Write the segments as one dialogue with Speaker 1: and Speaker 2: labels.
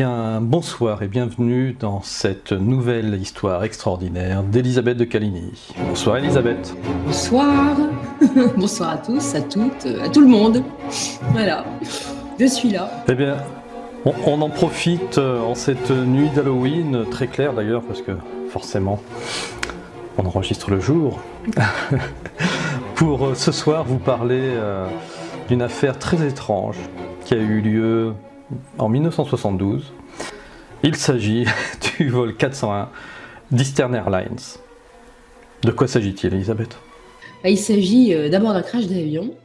Speaker 1: bien, bonsoir et bienvenue dans cette nouvelle histoire extraordinaire d'Elisabeth de Caligny. Bonsoir Elisabeth.
Speaker 2: Bonsoir, bonsoir à tous, à toutes, à tout le monde. Voilà, je suis là.
Speaker 1: Eh bien, on en profite en cette nuit d'Halloween, très claire d'ailleurs, parce que forcément, on enregistre le jour, pour ce soir vous parler d'une affaire très étrange qui a eu lieu en 1972. Il s'agit du vol 401 d'Eastern Airlines. De quoi s'agit-il, Elisabeth ?
Speaker 2: Il s'agit d'abord d'un crash d'avion,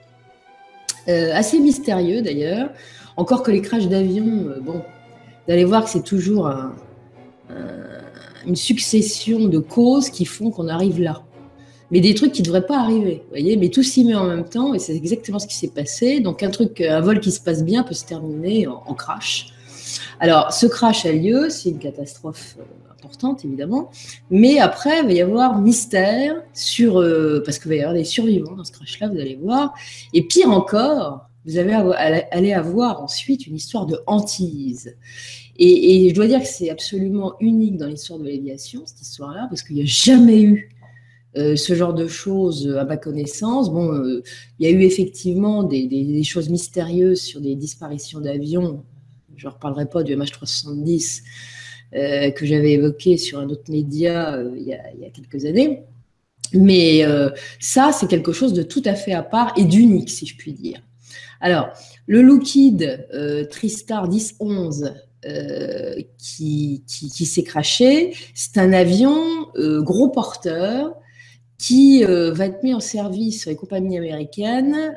Speaker 2: assez mystérieux d'ailleurs. Encore que les crashs d'avion, bon, vous allez voir que c'est toujours une succession de causes qui font qu'on arrive là. Mais des trucs qui ne devraient pas arriver, vous voyez, mais tout s'y met en même temps, et c'est exactement ce qui s'est passé. Donc un vol qui se passe bien peut se terminer en crash. Alors, ce crash a lieu, c'est une catastrophe importante, évidemment, mais après, il va y avoir mystère parce qu'il va y avoir des survivants dans ce crash-là, vous allez voir. Et pire encore, vous allez avoir ensuite une histoire de hantise. Et je dois dire que c'est absolument unique dans l'histoire de l'aviation, cette histoire-là, parce qu'il n'y a jamais eu ce genre de choses à ma connaissance. Bon, il y a eu effectivement des choses mystérieuses sur des disparitions d'avions. Je ne reparlerai pas du MH370 que j'avais évoqué sur un autre média il y a quelques années. Mais ça, c'est quelque chose de tout à fait à part et d'unique, si je puis dire. Alors, le Lockheed TriStar 10-11 qui s'est crashé, c'est un avion gros porteur qui va être mis en service sur les compagnies américaines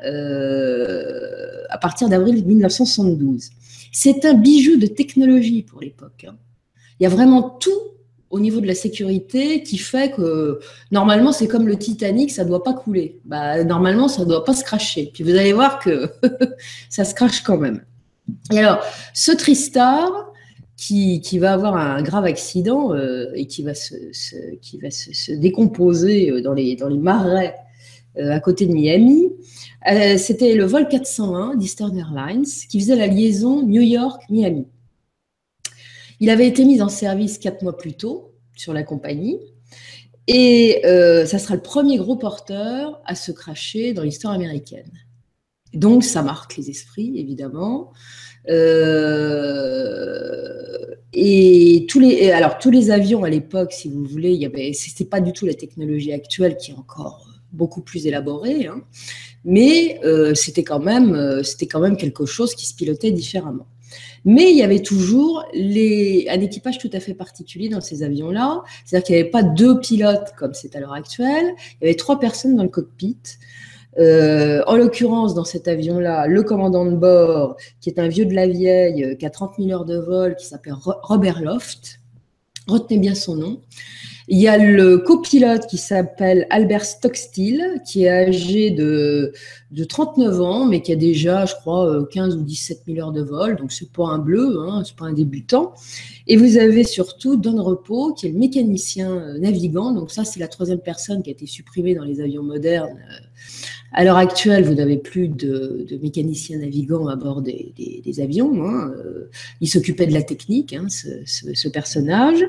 Speaker 2: à partir d'avril 1972. C'est un bijou de technologie pour l'époque. Il y a vraiment tout au niveau de la sécurité qui fait que normalement c'est comme le Titanic, ça ne doit pas couler. Normalement ça ne doit pas se crasher. Puis vous allez voir que ça se crache quand même. Et alors, ce TriStar qui va avoir un grave accident et qui va se décomposer dans les marais à côté de Miami. C'était le vol 401 d'Eastern Airlines qui faisait la liaison New York-Miami. Il avait été mis en service 4 mois plus tôt sur la compagnie et ça sera le premier gros porteur à se crasher dans l'histoire américaine. Donc ça marque les esprits, évidemment. Et tous les avions à l'époque, si vous voulez, c'était pas du tout la technologie actuelle qui est encore beaucoup plus élaborée, hein, mais c'était quand même quelque chose qui se pilotait différemment. Mais il y avait toujours un équipage tout à fait particulier dans ces avions-là, c'est-à-dire qu'il n'y avait pas 2 pilotes comme c'est à l'heure actuelle, il y avait 3 personnes dans le cockpit. En l'occurrence, dans cet avion-là, le commandant de bord, qui est un vieux de la vieille, qui a 30 000 heures de vol, qui s'appelle Robert Loft. Retenez bien son nom. Il y a le copilote qui s'appelle Albert Stockstill, qui est âgé de 39 ans, mais qui a déjà, je crois, 15 ou 17 000 heures de vol. Donc, c'est pas un bleu, hein, c'est pas un débutant. Et vous avez surtout Don Repos, qui est le mécanicien navigant. Donc, ça, c'est la 3e personne qui a été supprimée dans les avions modernes. À l'heure actuelle, vous n'avez plus de mécaniciens navigants à bord des avions. Hein. Il s'occupait de la technique, hein, ce personnage.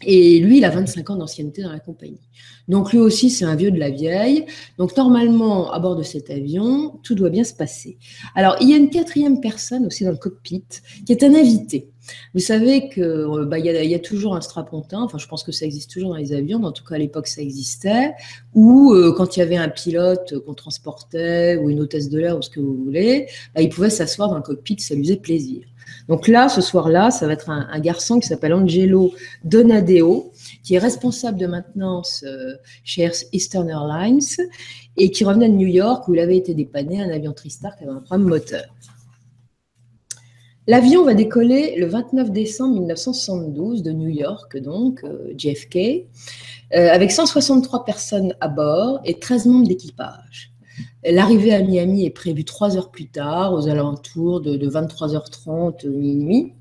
Speaker 2: Et lui, il a 25 ans d'ancienneté dans la compagnie. Donc, lui aussi, c'est un vieux de la vieille. Donc, normalement, à bord de cet avion, tout doit bien se passer. Alors, il y a une 4e personne aussi dans le cockpit, qui est un invité. Vous savez qu'il y a toujours un strapontin, enfin, je pense que ça existe toujours dans les avions, mais en tout cas, à l'époque, ça existait, où quand il y avait un pilote qu'on transportait, ou une hôtesse de l'air, ou ce que vous voulez, il pouvait s'asseoir dans le cockpit, ça lui faisait plaisir. Donc là, ce soir-là, ça va être un garçon qui s'appelle Angelo Donadeo, qui est responsable de maintenance chez Eastern Airlines et qui revenait de New York où il avait été dépanné un avion TriStar qui avait un problème moteur. L'avion va décoller le 29 décembre 1972 de New York, donc JFK, avec 163 personnes à bord et 13 membres d'équipage. L'arrivée à Miami est prévue 3 heures plus tard, aux alentours de 23h30, minuit.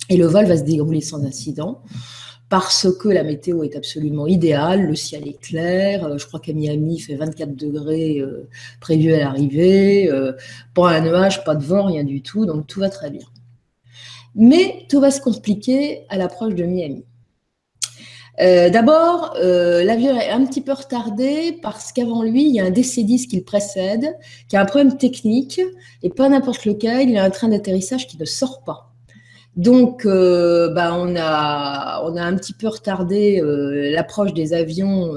Speaker 2: Et le vol va se dérouler sans incident parce que la météo est absolument idéale, le ciel est clair, je crois qu'à Miami, il fait 24 degrés prévu à l'arrivée, pas un nuage, pas de vent, rien du tout, donc tout va très bien. Mais tout va se compliquer à l'approche de Miami. D'abord, l'avion est un petit peu retardé parce qu'avant lui, il y a un DC-10 qui le précède, qui a un problème technique, et pas n'importe lequel, il y a un train d'atterrissage qui ne sort pas. Donc, on a un petit peu retardé l'approche des avions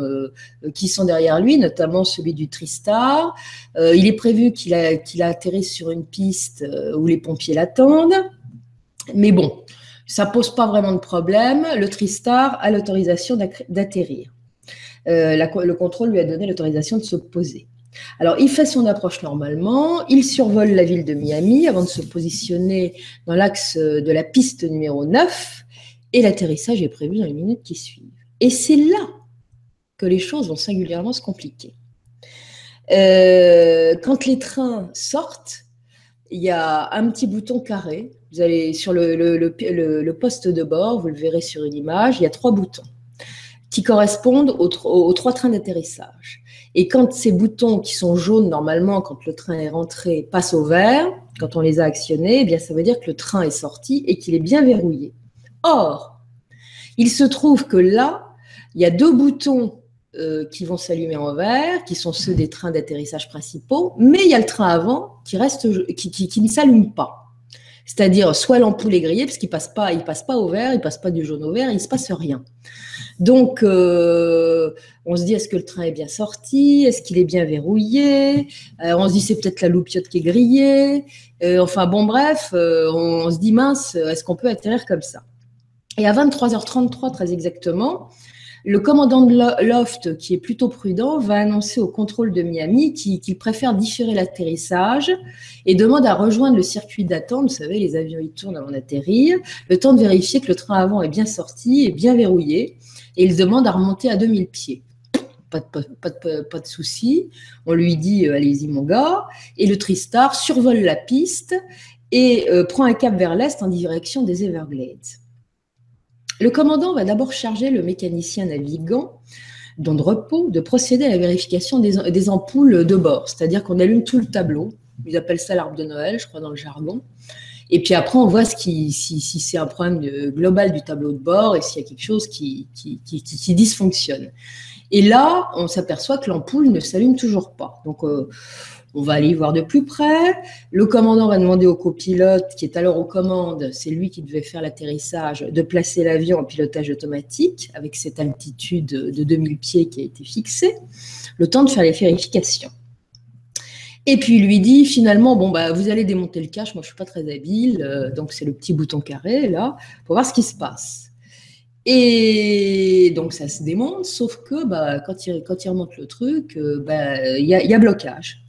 Speaker 2: qui sont derrière lui, notamment celui du TriStar. Il est prévu qu'il atterrisse sur une piste où les pompiers l'attendent. Mais bon, ça pose pas vraiment de problème. Le TriStar a l'autorisation d'atterrir. Le contrôle lui a donné l'autorisation de se poser. Alors, il fait son approche normalement, il survole la ville de Miami avant de se positionner dans l'axe de la piste numéro 9 et l'atterrissage est prévu dans les minutes qui suivent. Et c'est là que les choses vont singulièrement se compliquer. Quand les trains sortent, il y a un petit bouton carré. Vous allez sur le poste de bord, vous le verrez sur une image, il y a 3 boutons qui correspondent aux 3 trains d'atterrissage. Et quand ces boutons qui sont jaunes, normalement, quand le train est rentré, passent au vert, quand on les a actionnés, eh bien, ça veut dire que le train est sorti et qu'il est bien verrouillé. Or, il se trouve que là, il y a 2 boutons qui vont s'allumer en vert, qui sont ceux des trains d'atterrissage principaux, mais il y a le train avant qui ne s'allume pas. C'est-à-dire, soit l'ampoule est grillée, parce qu'il passe pas au vert, il passe pas du jaune au vert, il ne se passe rien. Donc, on se dit, est-ce que le train est bien sorti? Est-ce qu'il est bien verrouillé? On se dit, c'est peut-être la loupiote qui est grillée. Enfin, bon, bref, on se dit, mince, est-ce qu'on peut atterrir comme ça? Et à 23h33, très exactement, le commandant de Loft, qui est plutôt prudent, va annoncer au contrôle de Miami qu'il préfère différer l'atterrissage et demande à rejoindre le circuit d'attente. Vous savez, les avions, ils tournent avant d'atterrir. Le temps de vérifier que le train avant est bien sorti et bien verrouillé. Et il demande à remonter à 2000 pieds. Pas de souci. On lui dit, allez-y mon gars. Et le TriStar survole la piste et prend un cap vers l'est en direction des Everglades. Le commandant va d'abord charger le mécanicien navigant, dans le repos, de procéder à la vérification des ampoules de bord. C'est-à-dire qu'on allume tout le tableau. Ils appellent ça l'arbre de Noël, je crois, dans le jargon. Et puis après, on voit si c'est un problème global du tableau de bord et s'il y a quelque chose qui dysfonctionne. Et là, on s'aperçoit que l'ampoule ne s'allume toujours pas. Donc, on va aller y voir de plus près. Le commandant va demander au copilote, qui est alors aux commandes, c'est lui qui devait faire l'atterrissage, de placer l'avion en pilotage automatique avec cette altitude de 2000 pieds qui a été fixée, le temps de faire les vérifications. Et puis il lui dit finalement, bon, vous allez démonter le cache, moi je ne suis pas très habile, donc c'est le petit bouton carré là, pour voir ce qui se passe. Et donc ça se démonte, sauf que quand il remonte le truc, il y a blocage.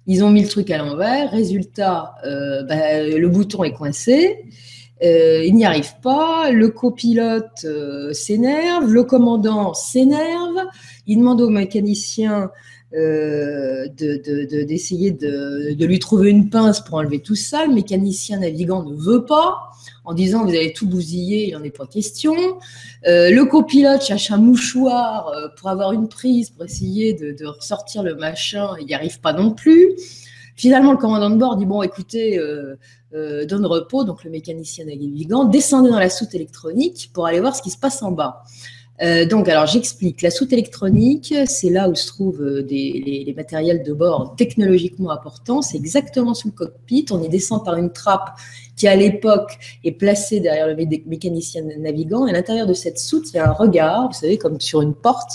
Speaker 2: Ils ont mis le truc à l'envers, résultat, le bouton est coincé, il n'y arrive pas, le copilote s'énerve, le commandant s'énerve, il demande au mécanicien d'essayer de lui trouver une pince pour enlever tout ça. Le mécanicien navigant ne veut pas, en disant vous avez tout bousillé, il n'en est pas question. Le copilote cherche un mouchoir pour avoir une prise, pour essayer de ressortir le machin, il n'y arrive pas non plus. Finalement, le commandant de bord dit bon, écoutez, donne repos, donc le mécanicien navigant, descendez dans la soute électronique pour aller voir ce qui se passe en bas. Donc, alors j'explique. La soute électronique, c'est là où se trouvent les matériels de bord technologiquement importants. C'est exactement sous le cockpit. On y descend par une trappe qui, à l'époque, est placée derrière le mécanicien navigant. Et à l'intérieur de cette soute, il y a un regard, vous savez, comme sur une porte,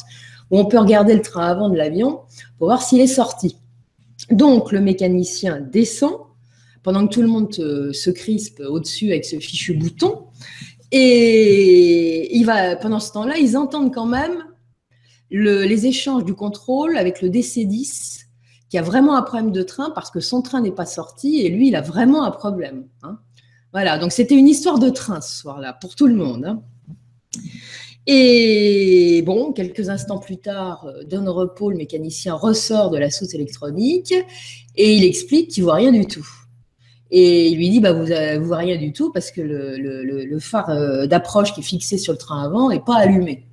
Speaker 2: où on peut regarder le train avant de l'avion pour voir s'il est sorti. Donc, le mécanicien descend, pendant que tout le monde se crispe au-dessus avec ce fichu bouton. Et pendant ce temps-là, ils entendent quand même les échanges du contrôle avec le DC-10 qui a vraiment un problème de train parce que son train n'est pas sorti et lui, il a vraiment un problème. Hein. Voilà, donc c'était une histoire de train ce soir-là pour tout le monde. Hein. Et bon, quelques instants plus tard, donne repos, le mécanicien ressort de la soute électronique et il explique qu'il ne voit rien du tout. Et il lui dit, vous ne voyez rien du tout parce que le phare d'approche qui est fixé sur le train avant n'est pas allumé.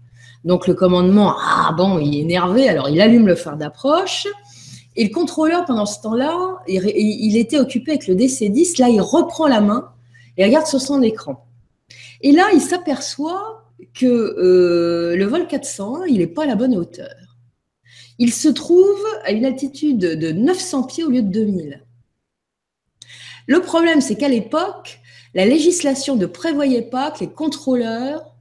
Speaker 2: Donc le commandement, il est énervé, alors il allume le phare d'approche. Et le contrôleur, pendant ce temps-là, il était occupé avec le DC-10. Là, il reprend la main Il regarde sur son écran. Et là, il s'aperçoit que le vol 401, il n'est pas à la bonne hauteur. Il se trouve à une altitude de 900 pieds au lieu de 2000. Le problème, c'est qu'à l'époque, la législation ne prévoyait pas que les contrôleurs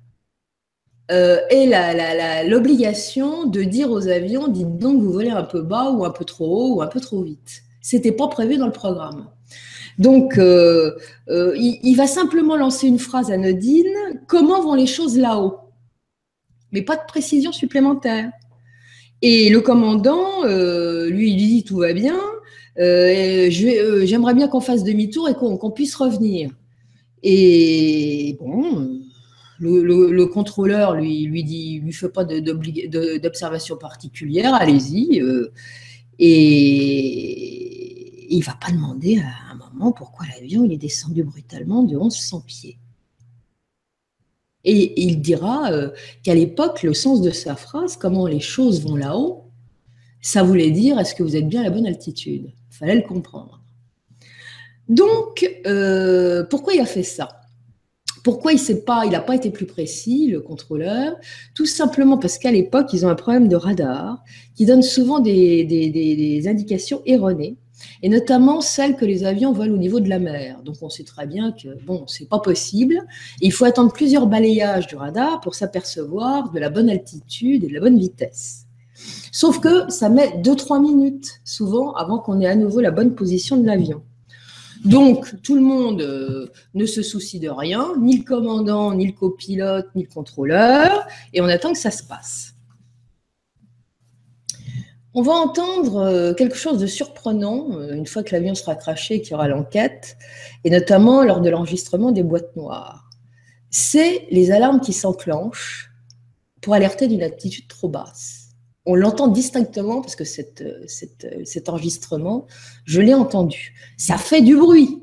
Speaker 2: aient l'obligation de dire aux avions, dites donc, vous volez un peu bas ou un peu trop haut ou un peu trop vite. Ce n'était pas prévu dans le programme. Donc, il va simplement lancer une phrase anodine, comment vont les choses là-haut? Mais pas de précision supplémentaire. Et le commandant, lui, il dit tout va bien, j'aimerais bien qu'on fasse demi-tour et qu'on puisse revenir. Et bon, le contrôleur lui dit, lui fait pas d'observation particulière, allez-y. Et il va pas demander à un moment pourquoi l'avion il est descendu brutalement de 1100 pieds. Et il dira qu'à l'époque, le sens de sa phrase, comment les choses vont là-haut, ça voulait dire est-ce que vous êtes bien à la bonne altitude? Il fallait le comprendre. Donc, pourquoi il a fait ça? Pourquoi il n'a pas été plus précis, le contrôleur? Tout simplement parce qu'à l'époque, ils ont un problème de radar qui donne souvent des indications erronées, et notamment celles que les avions volent au niveau de la mer. Donc, on sait très bien que, bon, c'est pas possible. Il faut attendre plusieurs balayages du radar pour s'apercevoir de la bonne altitude et de la bonne vitesse. Sauf que ça met 2-3 minutes, souvent, avant qu'on ait à nouveau la bonne position de l'avion. Donc, tout le monde ne se soucie de rien, ni le commandant, ni le copilote, ni le contrôleur, et on attend que ça se passe. On va entendre quelque chose de surprenant une fois que l'avion sera crashé et qu'il y aura l'enquête, et notamment lors de l'enregistrement des boîtes noires. C'est les alarmes qui s'enclenchent pour alerter d'une altitude trop basse. On l'entend distinctement parce que cet enregistrement, je l'ai entendu. Ça fait du bruit.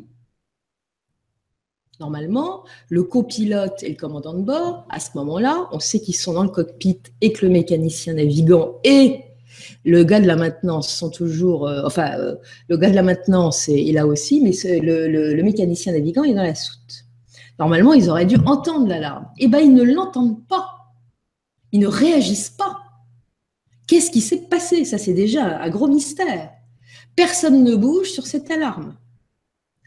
Speaker 2: Normalement, le copilote et le commandant de bord, à ce moment-là, on sait qu'ils sont dans le cockpit et que le mécanicien navigant et le gars de la maintenance sont toujours… le gars de la maintenance est là aussi, mais le mécanicien navigant est dans la soute. Normalement, ils auraient dû entendre l'alarme. Eh bien, ils ne l'entendent pas. Ils ne réagissent pas. Qu'est-ce qui s'est passé? Ça, c'est déjà un gros mystère. Personne ne bouge sur cette alarme,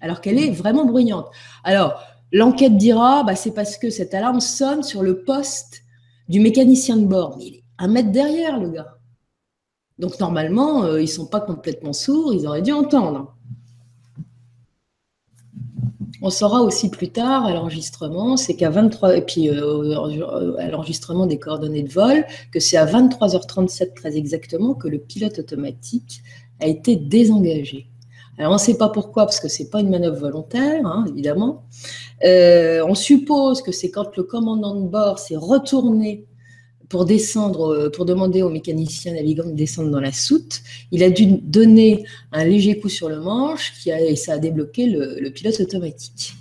Speaker 2: alors qu'elle est vraiment bruyante. Alors, l'enquête dira, c'est parce que cette alarme sonne sur le poste du mécanicien de bord. Mais il est 1 mètre derrière, le gars. Donc, normalement, ils ne sont pas complètement sourds, ils auraient dû entendre. On saura aussi plus tard à l'enregistrement, c'est qu'à 23, et puis à l'enregistrement des coordonnées de vol, que c'est à 23h37 très exactement que le pilote automatique a été désengagé. Alors on ne sait pas pourquoi, parce que ce n'est pas une manœuvre volontaire, hein, évidemment. On suppose que c'est quand le commandant de bord s'est retourné pour descendre, pour demander au mécanicien navigant de descendre dans la soute, il a dû donner un léger coup sur le manche et ça a débloqué le pilote automatique.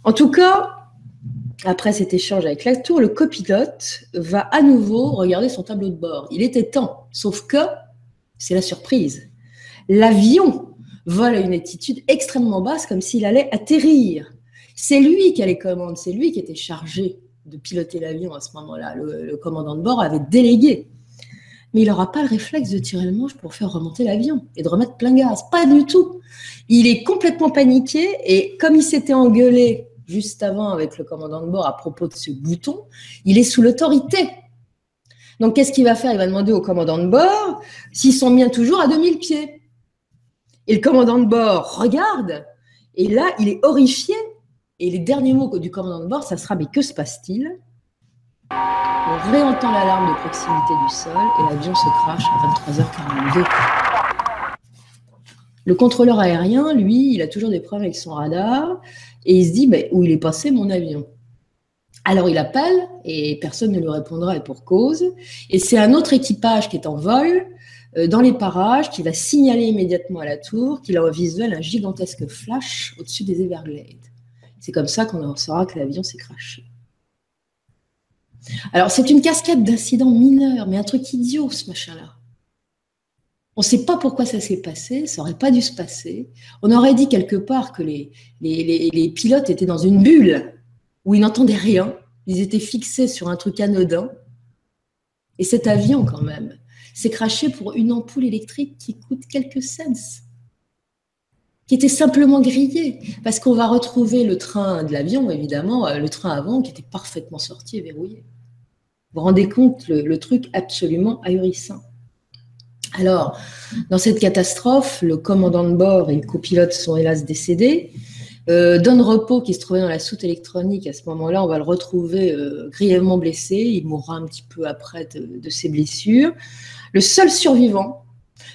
Speaker 2: En tout cas, après cet échange avec la tour, le copilote va à nouveau regarder son tableau de bord. Il était temps, sauf que c'est la surprise. L'avion vole à une altitude extrêmement basse comme s'il allait atterrir. C'est lui qui a les commandes, c'est lui qui était chargé de piloter l'avion à ce moment-là. Le commandant de bord avait délégué. Mais il n'aura pas le réflexe de tirer le manche pour faire remonter l'avion et de remettre plein gaz. Pas du tout. Il est complètement paniqué et comme il s'était engueulé juste avant avec le commandant de bord à propos de ce bouton, il est sous l'autorité. Donc, qu'est-ce qu'il va faire? Il va demander au commandant de bord s'ils sont bien toujours à 2000 pieds. Et le commandant de bord regarde et là, il est horrifié. Et les derniers mots du commandant de bord, ça sera « mais que se passe-t-il » On réentend l'alarme de proximité du sol et l'avion se crache à 23h42. Le contrôleur aérien, lui, il a toujours des problèmes avec son radar et il se dit où il est passé mon avion? Alors il appelle et personne ne lui répondra et pour cause. Et c'est un autre équipage qui est en vol dans les parages qui va signaler immédiatement à la tour qu'il a en visuel un gigantesque flash au-dessus des Everglades. C'est comme ça qu'on en saura que l'avion s'est crashé. Alors, c'est une cascade d'incidents mineurs, mais un truc idiot, ce machin-là. On ne sait pas pourquoi ça s'est passé, ça n'aurait pas dû se passer. On aurait dit quelque part que les pilotes étaient dans une bulle où ils n'entendaient rien, ils étaient fixés sur un truc anodin. Et cet avion, quand même, s'est crashé pour une ampoule électrique qui coûte quelques cents, qui était simplement grillée, parce qu'on va retrouver le train de l'avion, évidemment, le train avant, qui était parfaitement sorti et verrouillé. Vous vous rendez compte, le truc absolument ahurissant. Alors, dans cette catastrophe, le commandant de bord et le copilote sont hélas décédés. Don Repos, qui se trouvait dans la soute électronique, à ce moment-là, on va le retrouver grièvement blessé. Il mourra un petit peu après de ses blessures. Le seul survivant,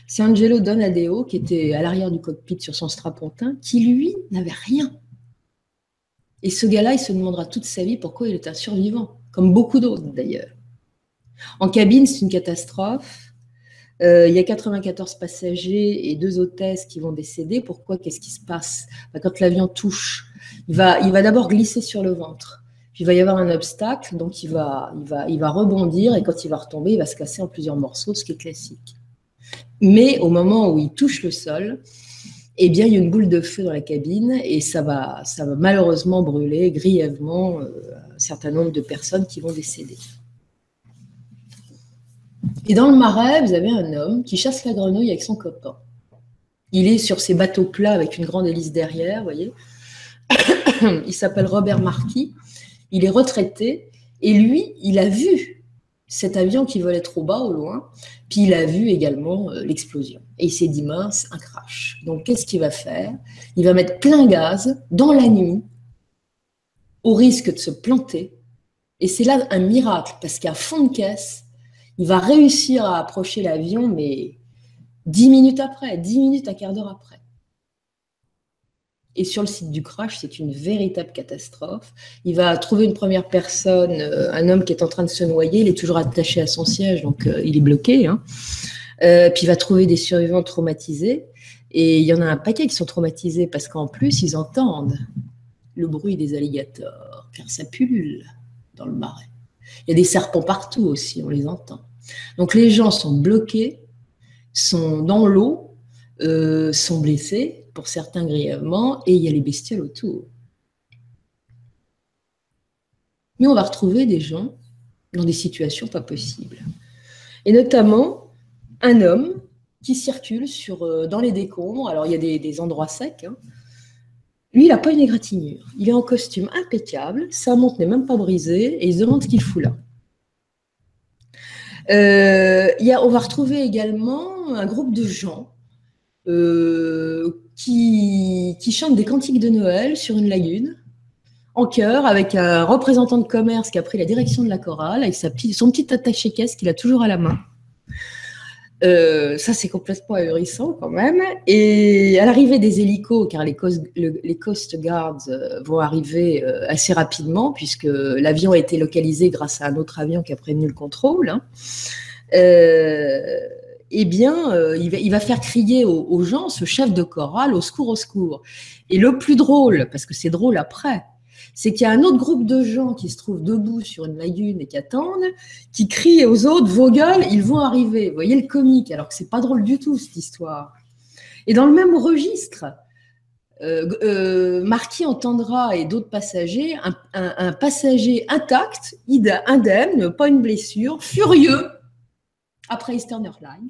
Speaker 2: c'est Angelo Donadeo, qui était à l'arrière du cockpit sur son strapontin, qui, lui, n'avait rien. Et ce gars-là, il se demandera toute sa vie pourquoi il est un survivant, comme beaucoup d'autres d'ailleurs. En cabine, c'est une catastrophe. Il y a 94 passagers et 2 hôtesses qui vont décéder. Pourquoi? Qu'est-ce qui se passe? Quand l'avion touche, il va d'abord glisser sur le ventre. Puis il va y avoir un obstacle, donc il va rebondir et quand il va retomber, il va se casser en plusieurs morceaux, ce qui est classique. Mais au moment où il touche le sol, eh bien, il y a une boule de feu dans la cabine et ça va malheureusement brûler grièvement un certain nombre de personnes qui vont décéder. Et dans le marais, vous avez un homme qui chasse la grenouille avec son copain. Il est sur ses bateaux plats avec une grande hélice derrière, vous voyez. Il s'appelle Robert Marquis. Il est retraité et lui, il a vu cet avion qui volait trop bas au loin, puis il a vu également l'explosion. Et il s'est dit, mince, un crash. Donc, qu'est-ce qu'il va faire? Il va mettre plein gaz dans la nuit, au risque de se planter. Et c'est là un miracle, parce qu'à fond de caisse, il va réussir à approcher l'avion, mais 10 minutes après, 10 minutes, un quart d'heure après. Et sur le site du crash, c'est une véritable catastrophe. Il va trouver une première personne, un homme qui est en train de se noyer, il est toujours attaché à son siège, donc il est bloqué. Hein. Puis il va trouver des survivants traumatisés. Et il y en a un paquet qui sont traumatisés parce qu'en plus, ils entendent le bruit des alligators, car ça pullule dans le marais. Il y a des serpents partout aussi, on les entend. Donc les gens sont bloqués, sont dans l'eau, sont blessés, pour certains grièvement, et il y a les bestioles autour. Mais on va retrouver des gens dans des situations pas possibles. Et notamment, un homme qui circule dans les décombres. Alors, il y a des endroits secs. Hein. Lui, il n'a pas une égratignure. Il est en costume impeccable, sa montre n'est même pas brisée, et il se demande ce qu'il fout là. On va retrouver également un groupe de gens qui chantent des cantiques de Noël sur une lagune, en chœur, avec un représentant de commerce qui a pris la direction de la chorale, avec son petit attaché-caisse qu'il a toujours à la main. Ça, c'est complètement ahurissant quand même. Et à l'arrivée des hélicos, car les Coast Guards vont arriver assez rapidement, puisque l'avion a été localisé grâce à un autre avion qui a prévenu le contrôle, hein. Eh bien, il va faire crier aux gens, ce chef de chorale, au secours, au secours. Et le plus drôle, parce que c'est drôle après, c'est qu'il y a un autre groupe de gens qui se trouvent debout sur une lagune et qui attendent, qui crient aux autres, vos gueules, ils vont arriver. Vous voyez le comique, alors que c'est pas drôle du tout, cette histoire. Et dans le même registre, Marquis entendra, et d'autres passagers, un passager intact, indemne, pas une blessure, furieux, après Eastern Airlines,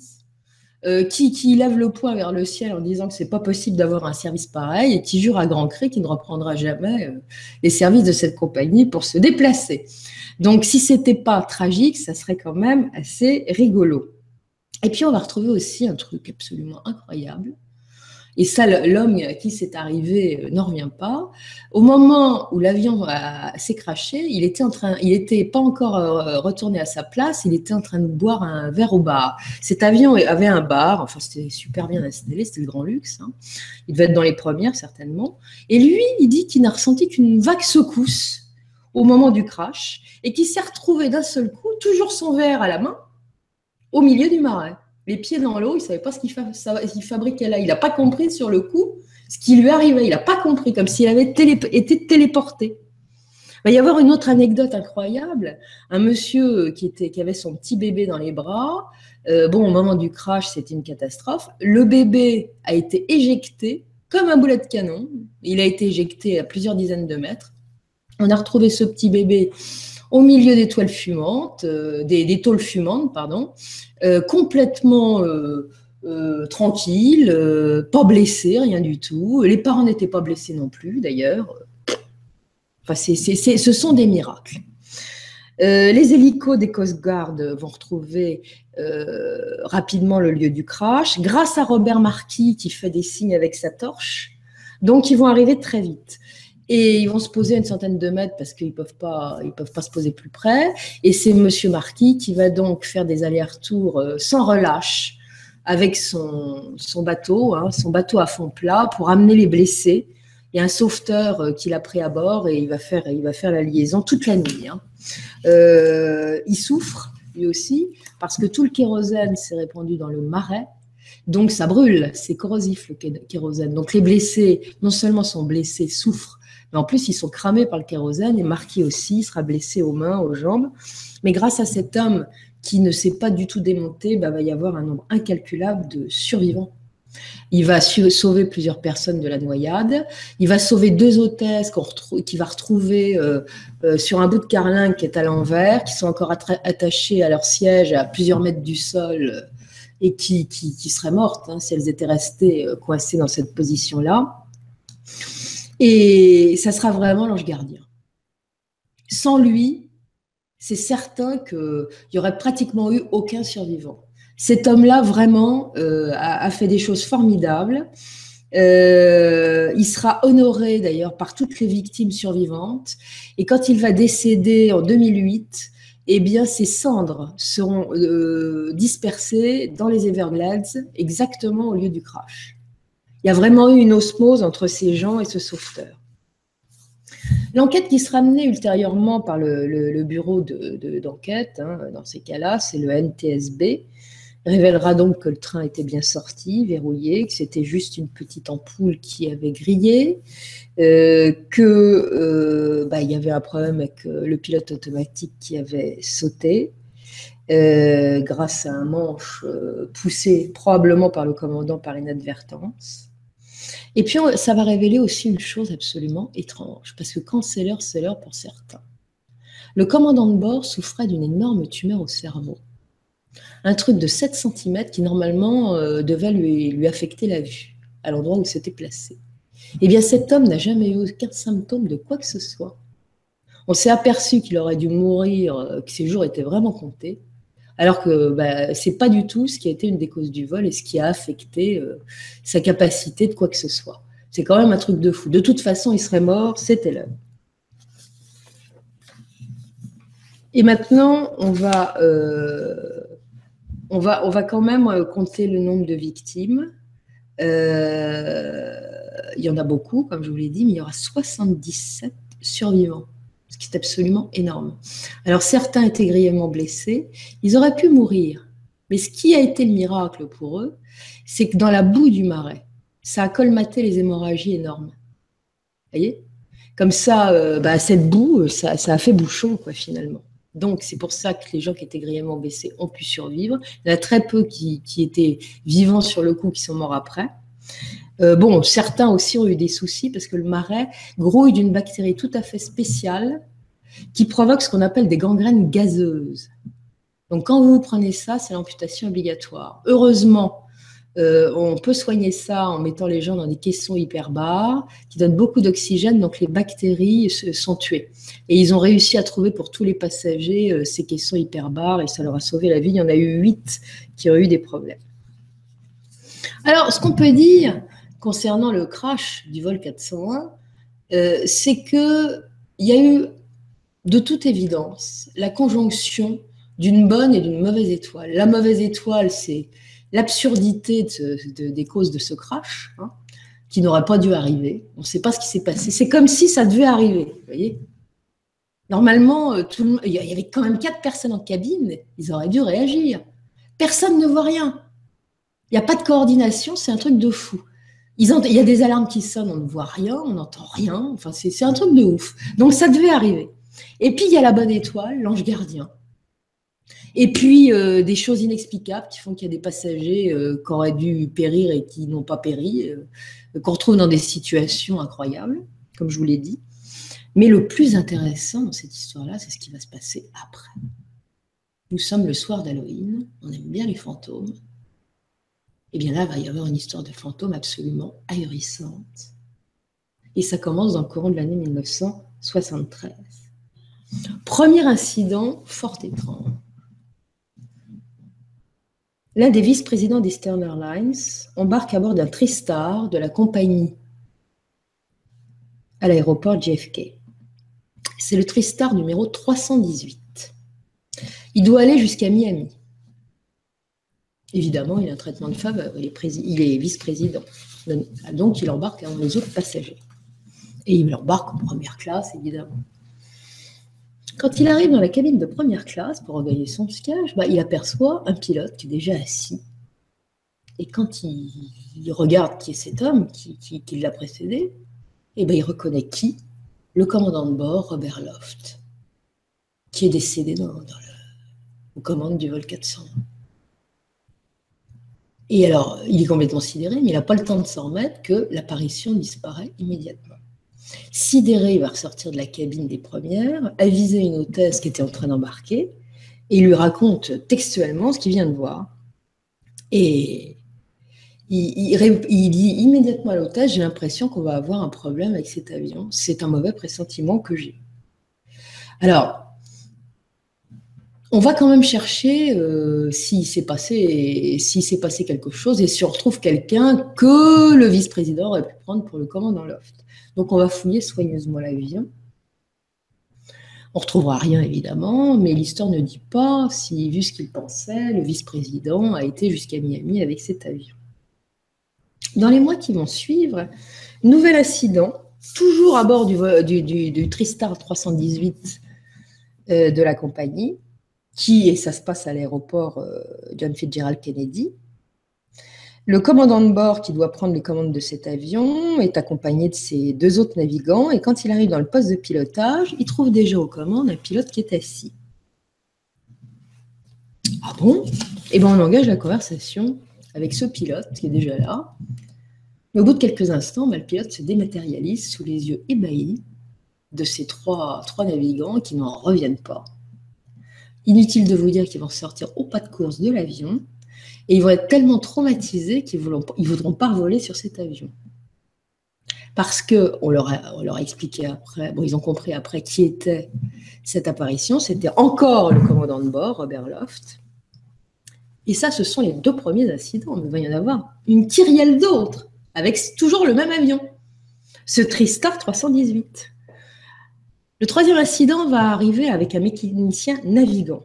Speaker 2: qui lève le poing vers le ciel en disant que c'est pas possible d'avoir un service pareil et qui jure à grands cris qu'il ne reprendra jamais les services de cette compagnie pour se déplacer. Donc, si c'était pas tragique, ça serait quand même assez rigolo. Et puis, on va retrouver aussi un truc absolument incroyable. Et ça, l'homme qui s'est arrivé n'en revient pas. Au moment où l'avion s'est crashé, il était pas encore retourné à sa place, il était en train de boire un verre au bar. Cet avion avait un bar, enfin c'était super bien installé, c'était le grand luxe. Hein. Il devait être dans les premières certainement. Et lui, il dit qu'il n'a ressenti qu'une vague secousse au moment du crash et qu'il s'est retrouvé d'un seul coup, toujours son verre à la main, au milieu du marais. Les pieds dans l'eau, il ne savait pas ce qu'il fabriquait là. Il n'a pas compris sur le coup ce qui lui arrivait. Il n'a pas compris, comme s'il avait été téléporté. va y avoir une autre anecdote incroyable. Un monsieur qui avait son petit bébé dans les bras. Bon, au moment du crash, c'était une catastrophe. Le bébé a été éjecté comme un boulet de canon. Il a été éjecté à plusieurs dizaines de mètres. On a retrouvé ce petit bébé au milieu des toiles fumantes, des tôles fumantes, pardon, complètement tranquille, pas blessé, rien du tout. Les parents n'étaient pas blessés non plus, d'ailleurs. Enfin, ce sont des miracles. Les hélicos des Coast Guard vont retrouver rapidement le lieu du crash, grâce à Robert Marquis qui fait des signes avec sa torche. Donc, ils vont arriver très vite. Et ils vont se poser à une centaine de mètres parce qu'ils ne peuvent pas se poser plus près. Et c'est Monsieur Marquis qui va donc faire des allers-retours sans relâche avec son bateau, son bateau à fond plat pour amener les blessés. Il y a un sauveteur qui l'a pris à bord et il va faire la liaison toute la nuit. Il souffre, lui aussi, parce que tout le kérosène s'est répandu dans le marais. Donc, ça brûle, c'est corrosif, le kérosène. Donc, les blessés, non seulement sont blessés, souffrent, mais en plus, ils sont cramés par le kérosène et Marquis aussi sera blessé aux mains, aux jambes. Mais grâce à cet homme qui ne s'est pas du tout démonté, va y avoir un nombre incalculable de survivants. Il va sauver plusieurs personnes de la noyade. Il va sauver 2 hôtesses qu'il va retrouver sur un bout de carlingue qui est à l'envers, qui sont encore attachées à leur siège à plusieurs mètres du sol et qui seraient mortes si elles étaient restées coincées dans cette position-là. Et ça sera vraiment l'ange gardien. Sans lui, c'est certain qu'il n'y aurait pratiquement eu aucun survivant. Cet homme-là, vraiment, a fait des choses formidables. Il sera honoré, d'ailleurs, par toutes les victimes survivantes. Et quand il va décéder en 2008, eh bien, ses cendres seront dispersées dans les Everglades, exactement au lieu du crash. Il y a vraiment eu une osmose entre ces gens et ce sauveteur. L'enquête qui sera menée ultérieurement par le bureau d'enquête, dans ces cas-là, c'est le NTSB, révélera donc que le train était bien sorti, verrouillé, que c'était juste une petite ampoule qui avait grillé, qu'il y avait un problème avec le pilote automatique qui avait sauté, grâce à un manche poussé probablement par le commandant par inadvertance. Et puis, ça va révéler aussi une chose absolument étrange, parce que quand c'est l'heure pour certains. Le commandant de bord souffrait d'une énorme tumeur au cerveau. Un truc de 7 cm qui, normalement, devait lui affecter la vue, à l'endroit où il s'était placé. Eh bien, cet homme n'a jamais eu aucun symptôme de quoi que ce soit. On s'est aperçu qu'il aurait dû mourir, que ses jours étaient vraiment comptés, alors que ce n'est pas du tout ce qui a été une des causes du vol et ce qui a affecté sa capacité de quoi que ce soit. C'est quand même un truc de fou. De toute façon, il serait mort, c'était l'heure. Et maintenant, on va quand même compter le nombre de victimes. Il y en a beaucoup, comme je vous l'ai dit, mais il y aura 77 survivants, ce qui est absolument énorme. Alors, certains étaient grièvement blessés. Ils auraient pu mourir. Mais ce qui a été le miracle pour eux, c'est que dans la boue du marais, ça a colmaté les hémorragies énormes. Vous voyez ? Comme ça, cette boue, ça a fait bouchon, quoi, finalement. Donc, c'est pour ça que les gens qui étaient grièvement blessés ont pu survivre. Il y en a très peu qui étaient vivants sur le coup, qui sont morts après. Certains aussi ont eu des soucis parce que le marais grouille d'une bactérie tout à fait spéciale qui provoque ce qu'on appelle des gangrènes gazeuses. Donc, quand vous prenez ça, c'est l'amputation obligatoire. Heureusement, on peut soigner ça en mettant les gens dans des caissons hyperbares qui donnent beaucoup d'oxygène, donc les bactéries sont tuées. Et ils ont réussi à trouver pour tous les passagers ces caissons hyperbares et ça leur a sauvé la vie. Il y en a eu 8 qui ont eu des problèmes. Alors, ce qu'on peut dire concernant le crash du vol 401, c'est qu'il y a eu, de toute évidence, la conjonction d'une bonne et d'une mauvaise étoile. La mauvaise étoile, c'est l'absurdité des causes de ce crash, qui n'aurait pas dû arriver. On ne sait pas ce qui s'est passé. C'est comme si ça devait arriver, vous voyez. Normalement, il y avait quand même 4 personnes en cabine, ils auraient dû réagir. Personne ne voit rien. Il n'y a pas de coordination, c'est un truc de fou. Il y a des alarmes qui sonnent, on ne voit rien, on n'entend rien. Enfin, c'est un truc de ouf. Donc, ça devait arriver. Et puis, il y a la bonne étoile, l'ange gardien. Et puis, des choses inexplicables qui font qu'il y a des passagers qui auraient dû périr et qui n'ont pas péri, qu'on retrouve dans des situations incroyables, comme je vous l'ai dit. Mais le plus intéressant dans cette histoire-là, c'est ce qui va se passer après. Nous sommes le soir d'Halloween, on aime bien les fantômes. Et bien là, il va y avoir une histoire de fantômes absolument ahurissante. Et ça commence dans le courant de l'année 1973. Premier incident fort étrange. L'un des vice-présidents d'Eastern Airlines embarque à bord d'un TriStar de la compagnie à l'aéroport JFK. C'est le TriStar numéro 318. Il doit aller jusqu'à Miami. Évidemment, il a un traitement de faveur, il est vice-président. Donc, il embarque avant les autres passagers. Et il embarque en première classe, évidemment. Quand il arrive dans la cabine de première classe pour regagner son siège, il aperçoit un pilote qui est déjà assis. Et quand il regarde qui est cet homme qui l'a précédé, il reconnaît qui? Le commandant de bord, Robert Loft, qui est décédé aux commandes du vol 401. Et alors, il est complètement sidéré, mais il n'a pas le temps de s'en remettre que l'apparition disparaît immédiatement. Sidéré, il va ressortir de la cabine des premières, aviser une hôtesse qui était en train d'embarquer, et il lui raconte textuellement ce qu'il vient de voir. Et il dit immédiatement à l'hôtesse, j'ai l'impression qu'on va avoir un problème avec cet avion. C'est un mauvais pressentiment que j'ai. Alors, on va quand même chercher s'il s'est passé quelque chose et si on retrouve quelqu'un que le vice-président aurait pu prendre pour le commandant Loft. Donc, on va fouiller soigneusement l'avion. On ne retrouvera rien, évidemment, mais l'histoire ne dit pas si, vu ce qu'il pensait, le vice-président a été jusqu'à Miami avec cet avion. Dans les mois qui vont suivre, nouvel incident, toujours à bord du TriStar 318 de la compagnie, et ça se passe à l'aéroport John Fitzgerald Kennedy. Le commandant de bord qui doit prendre les commandes de cet avion est accompagné de ses deux autres navigants, et quand il arrive dans le poste de pilotage, il trouve déjà aux commandes un pilote qui est assis. Ah bon? Eh bien, on engage la conversation avec ce pilote qui est déjà là. Mais au bout de quelques instants, le pilote se dématérialise sous les yeux ébahis de ces trois navigants qui n'en reviennent pas. Inutile de vous dire qu'ils vont sortir au pas de course de l'avion et ils vont être tellement traumatisés qu'ils ne voudront pas voler sur cet avion. Parce qu'on leur a expliqué après, ils ont compris après qui était cette apparition, c'était encore le commandant de bord, Robert Loft. Et ça, ce sont les deux premiers incidents, mais il va y en avoir une kyrielle d'autres, avec toujours le même avion, ce TriStar 318. Le troisième incident va arriver avec un mécanicien navigant.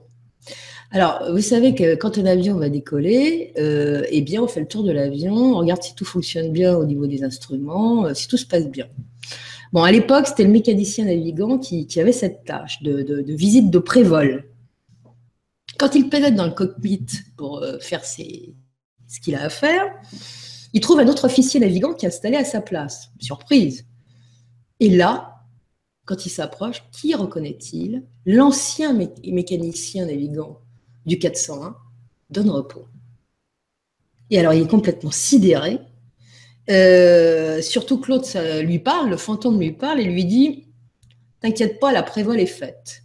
Speaker 2: Alors, vous savez que quand un avion va décoller, on fait le tour de l'avion, on regarde si tout fonctionne bien au niveau des instruments, si tout se passe bien. Bon, à l'époque, c'était le mécanicien navigant qui avait cette tâche de visite de pré-vol. Quand il pénètre dans le cockpit pour faire ce qu'il a à faire, il trouve un autre officier navigant qui est installé à sa place. Surprise. Et là, quand il s'approche, qui reconnaît-il? L'ancien mécanicien navigant du 401, Don Repos. Et alors, il est complètement sidéré. Surtout que l'autre lui parle, le fantôme lui parle et lui dit « T'inquiète pas, la prévol est faite ».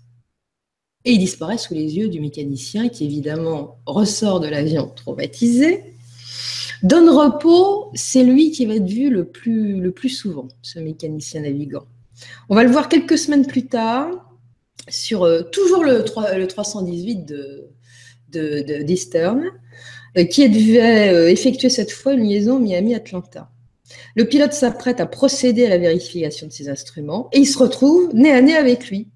Speaker 2: Et il disparaît sous les yeux du mécanicien qui, évidemment, ressort de l'avion traumatisé. Don Repos, c'est lui qui va être vu le plus souvent, ce mécanicien navigant. On va le voir quelques semaines plus tard sur toujours le 318 d'Eastern, qui devait effectuer cette fois une liaison Miami-Atlanta. Le pilote s'apprête à procéder à la vérification de ses instruments et il se retrouve nez à nez avec lui.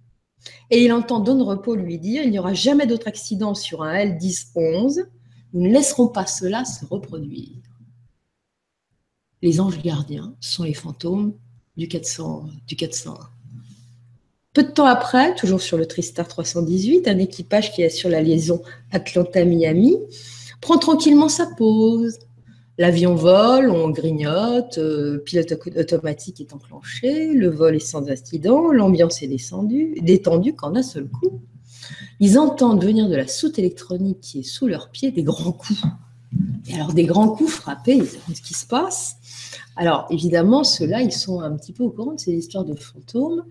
Speaker 2: Et il entend Don Repos lui dire « Il n'y aura jamais d'autre accident sur un L10-11. Nous ne laisserons pas cela se reproduire. » Les anges gardiens sont les fantômes du 401. Peu de temps après, toujours sur le TriStar 318, un équipage qui assure la liaison Atlanta-Miami prend tranquillement sa pause, L'avion vole, on grignote, pilote automatique est enclenché, le vol est sans incident, l'ambiance est détendue qu'en un seul coup. Ils entendent venir de la soute électronique qui est sous leurs pieds des grands coups. Et alors des grands coups frappés, ils savent ce qui se passe. Alors évidemment, ceux-là, ils sont un petit peu au courant de ces histoires de fantômes.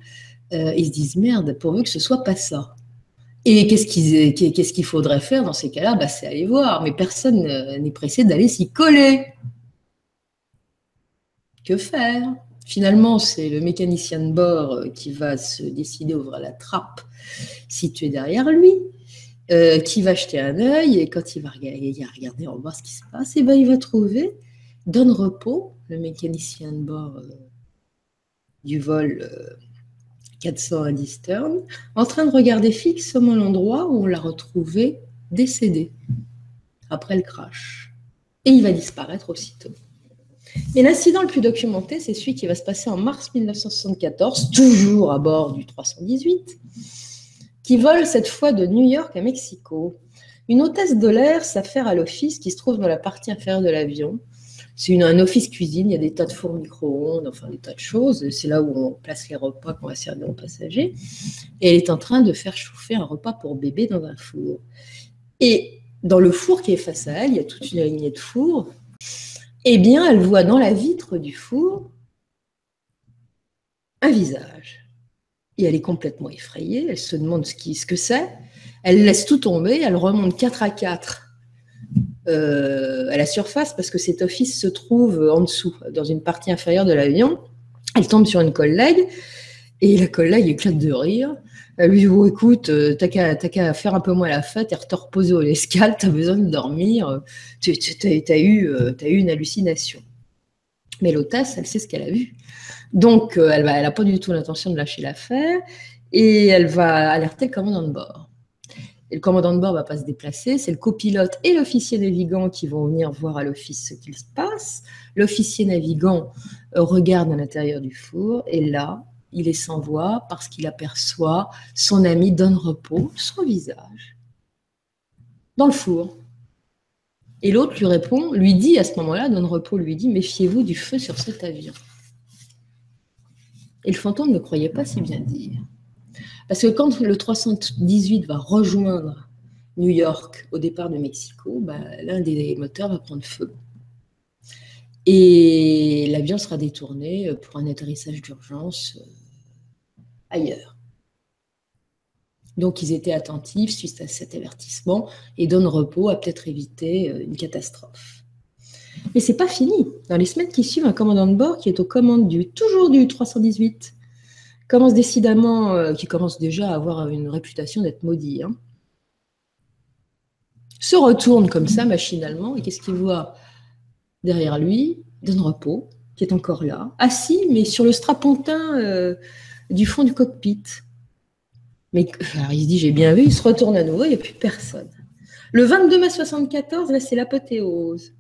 Speaker 2: Ils se disent merde, pourvu que ce soit pas ça. Et qu'est-ce qu'il faudrait faire dans ces cas-là? C'est aller voir, mais personne n'est pressé d'aller s'y coller. Que faire? Finalement, c'est le mécanicien de bord qui va se décider à ouvrir la trappe située derrière lui, qui va jeter un œil, et quand il va regarder, on va voir ce qui se passe, et il va trouver Don Repos, le mécanicien de bord du vol 401 Eastern, en train de regarder fixement l'endroit où on l'a retrouvé décédé après le crash. Et il va disparaître aussitôt. Mais l'incident le plus documenté, c'est celui qui va se passer en mars 1974, toujours à bord du 318, qui vole cette fois de New York à Mexico. Une hôtesse de l'air s'affaire à l'office qui se trouve dans la partie inférieure de l'avion. C'est un office cuisine, il y a des tas de fours micro-ondes, enfin des tas de choses. C'est là où on place les repas qu'on va servir aux passagers. Et elle est en train de faire chauffer un repas pour bébé dans un four. Et dans le four qui est face à elle, il y a toute une lignée de fours. Eh bien, elle voit dans la vitre du four un visage. Et elle est complètement effrayée, elle se demande ce que c'est. Elle laisse tout tomber, elle remonte 4 à 4 à la surface parce que cet office se trouve en dessous, dans une partie inférieure de l'avion. Elle tombe sur une collègue et la collègue éclate de rire. Elle lui dit oh, écoute, t'as qu'à faire un peu moins la fête et te reposer au l'escale, t'as besoin de dormir, t'as eu une hallucination. Mais l'hôtesse, elle sait ce qu'elle a vu. Donc, elle n'a pas du tout l'intention de lâcher l'affaire et elle va alerter le commandant de bord. Et le commandant de bord ne va pas se déplacer, c'est le copilote et l'officier navigant qui vont venir voir à l'office ce qu'il se passe. L'officier navigant regarde à l'intérieur du four et là, il est sans voix parce qu'il aperçoit son ami Don Repos, son visage, dans le four. Et l'autre lui répond, lui dit à ce moment-là, Don Repos lui dit, méfiez-vous du feu sur cet avion. Et le fantôme ne croyait pas si bien dire. Parce que quand le 318 va rejoindre New York au départ de Mexico, l'un des moteurs va prendre feu. Et l'avion sera détourné pour un atterrissage d'urgence ailleurs. Donc ils étaient attentifs suite à cet avertissement et Don Repos a peut-être évité une catastrophe. Mais c'est pas fini. Dans les semaines qui suivent, un commandant de bord qui est aux commandes toujours du 318 qui commence déjà à avoir une réputation d'être maudit, se retourne comme ça machinalement et qu'est-ce qu'il voit derrière lui? Don Repos qui est encore là, assis mais sur le strapontin du fond du cockpit. Mais alors il se dit j'ai bien vu, il se retourne à nouveau, il n'y a plus personne. Le 22 mai 1974, là c'est l'apothéose.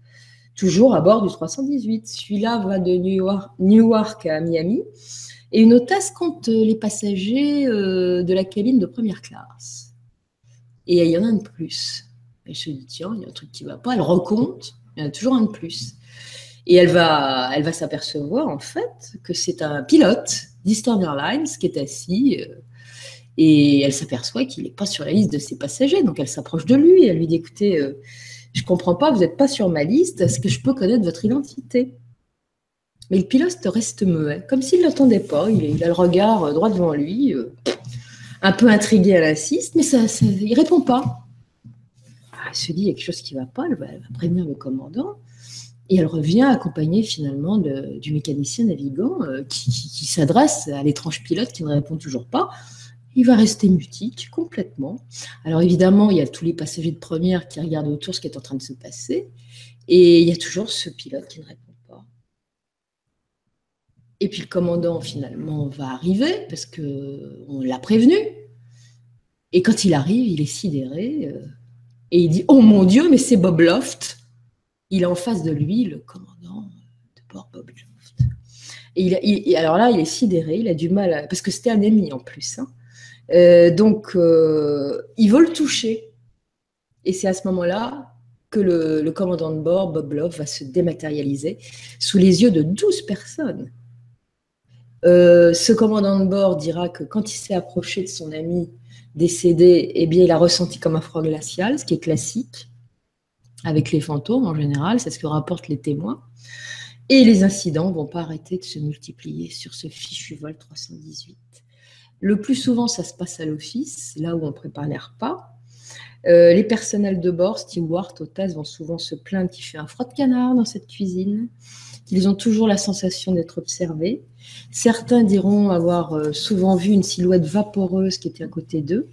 Speaker 2: Toujours à bord du 318. Celui-là va de Newark à Miami. Et une hôtesse compte les passagers de la cabine de première classe. Et il y en a un de plus. Elle se dit, tiens, il y a un truc qui ne va pas. Elle recompte, il y en a toujours un de plus. Et elle va s'apercevoir, en fait, que c'est un pilote d'Eastern Airlines qui est assis. Et elle s'aperçoit qu'il n'est pas sur la liste de ses passagers. Donc, elle s'approche de lui et elle lui dit, écoutez, je ne comprends pas, vous n'êtes pas sur ma liste. Est-ce que je peux connaître votre identité? Mais le pilote reste muet, comme s'il ne l'entendait pas. Il a le regard droit devant lui, un peu intrigué, elle insiste, mais il ne répond pas. Elle se dit, il y a quelque chose qui ne va pas, elle va prévenir le commandant. Et elle revient accompagnée finalement du mécanicien navigant qui s'adresse à l'étrange pilote qui ne répond toujours pas. Il va rester mutique complètement. Alors évidemment, il y a tous les passagers de première qui regardent autour ce qui est en train de se passer. Et il y a toujours ce pilote qui ne répond pas. Et puis le commandant, finalement, va arriver parce qu'on l'a prévenu. Et quand il arrive, il est sidéré. Et il dit « Oh mon Dieu, mais c'est Bob Loft !» Il a en face de lui le commandant de bord Bob Loft. Et alors là, il est sidéré, il a du mal, parce que c'était un ami en plus. Donc, il veut le toucher. Et c'est à ce moment-là que le commandant de bord, Bob Love, va se dématérialiser sous les yeux de 12 personnes. Ce commandant de bord dira que quand il s'est approché de son ami décédé, eh bien, il a ressenti comme un froid glacial, ce qui est classique avec les fantômes en général, c'est ce que rapportent les témoins. Et les incidents ne vont pas arrêter de se multiplier sur ce fichu vol 318. Le plus souvent, ça se passe à l'office, là où on prépare les repas. Les personnels de bord, stewards, hôtesses, vont souvent se plaindre qu'il fait un froid de canard dans cette cuisine, qu'ils ont toujours la sensation d'être observés. Certains diront avoir souvent vu une silhouette vaporeuse qui était à côté d'eux.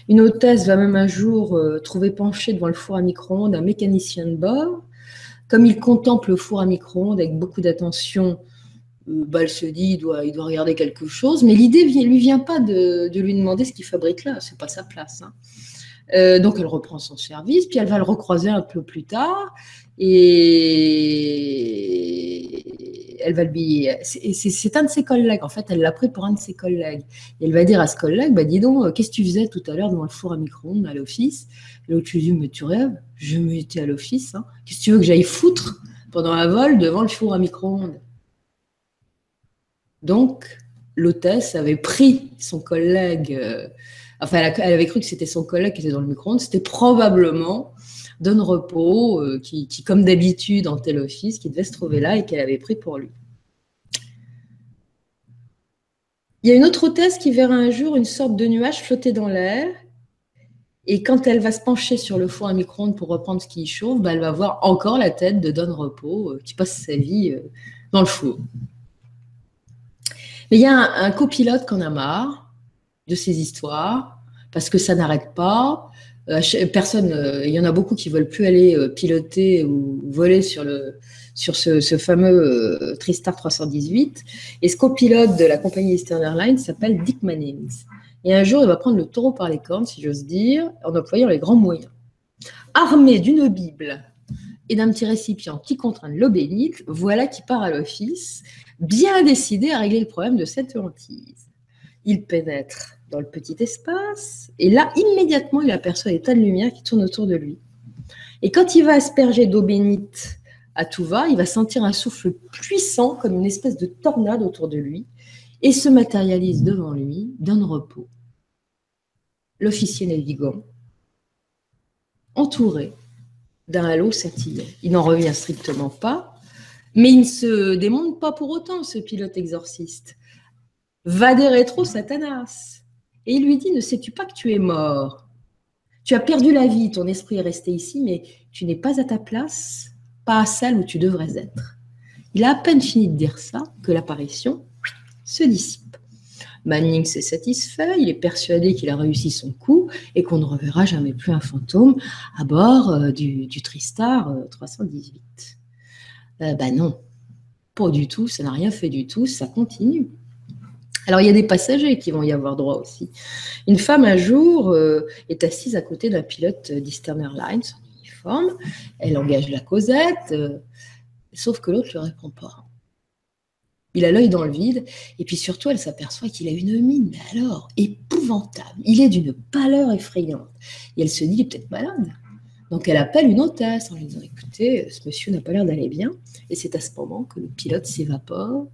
Speaker 2: Une hôtesse va même un jour trouver penché devant le four à micro-ondes un mécanicien de bord. Comme il contemple le four à micro-ondes avec beaucoup d'attention, elle se dit il doit regarder quelque chose, mais l'idée ne lui vient pas de lui demander ce qu'il fabrique là, c'est pas sa place. Donc elle reprend son service, puis elle va le recroiser un peu plus tard, et elle va lui... C'est un de ses collègues, en fait, elle l'a pris pour un de ses collègues. Et elle va dire à ce collègue, dis donc, qu'est-ce que tu faisais tout à l'heure devant le four à micro-ondes à l'office? Et l'autre lui dit, mais tu rêves, je m'étais à l'office, qu'est-ce que tu veux que j'aille foutre pendant un vol devant le four à micro-ondes? Donc, l'hôtesse avait pris son collègue... elle avait cru que c'était son collègue qui était dans le micro-ondes. C'était probablement Don Repos, qui, comme d'habitude, en tel office, qui devait se trouver là et qu'elle avait pris pour lui. Il y a une autre hôtesse qui verra un jour une sorte de nuage flotter dans l'air. Et quand elle va se pencher sur le four à micro-ondes pour reprendre ce qui y chauffe, elle va voir encore la tête de Don Repos qui passe sa vie dans le four. Mais il y a un copilote qui en a marre de ces histoires, parce que ça n'arrête pas. Il y en a beaucoup qui ne veulent plus aller piloter ou voler sur ce fameux TriStar 318. Et ce copilote de la compagnie Eastern Airlines s'appelle Dick Mannings. Et un jour, il va prendre le taureau par les cornes, si j'ose dire, en employant les grands moyens. Armé d'une Bible et d'un petit récipient qui contient de l'eau bénite, voilà qui part à l'office, bien décidé à régler le problème de cette hantise. Il pénètre dans le petit espace, et là, immédiatement, il aperçoit des tas de lumière qui tournent autour de lui. Et quand il va asperger d'eau bénite à tout va, il va sentir un souffle puissant, comme une espèce de tornade autour de lui, et se matérialise devant lui, Don Repos, l'officier navigant, entouré d'un halo scintillant. Il n'en revient strictement pas, mais il ne se démonte pas pour autant, ce pilote exorciste. Va des rétro, Satanas. Et il lui dit, ne sais-tu pas que tu es mort? Tu as perdu la vie, ton esprit est resté ici, mais tu n'es pas à ta place, pas à celle où tu devrais être. Il a à peine fini de dire ça que l'apparition se dissipe. Manning s'est satisfait, il est persuadé qu'il a réussi son coup et qu'on ne reverra jamais plus un fantôme à bord du TriStar 318. Non, pas du tout, ça n'a rien fait du tout, ça continue. Alors, il y a des passagers qui vont y avoir droit aussi. Une femme, un jour, est assise à côté d'un pilote d'Eastern Airlines en uniforme. Elle engage la causette, sauf que l'autre ne lui répond pas. Il a l'œil dans le vide, et puis surtout, elle s'aperçoit qu'il a une mine, mais alors, épouvantable. Il est d'une pâleur effrayante. Et elle se dit, il est peut-être malade. Donc, elle appelle une hôtesse en lui disant, écoutez, ce monsieur n'a pas l'air d'aller bien. Et c'est à ce moment que le pilote s'évapore,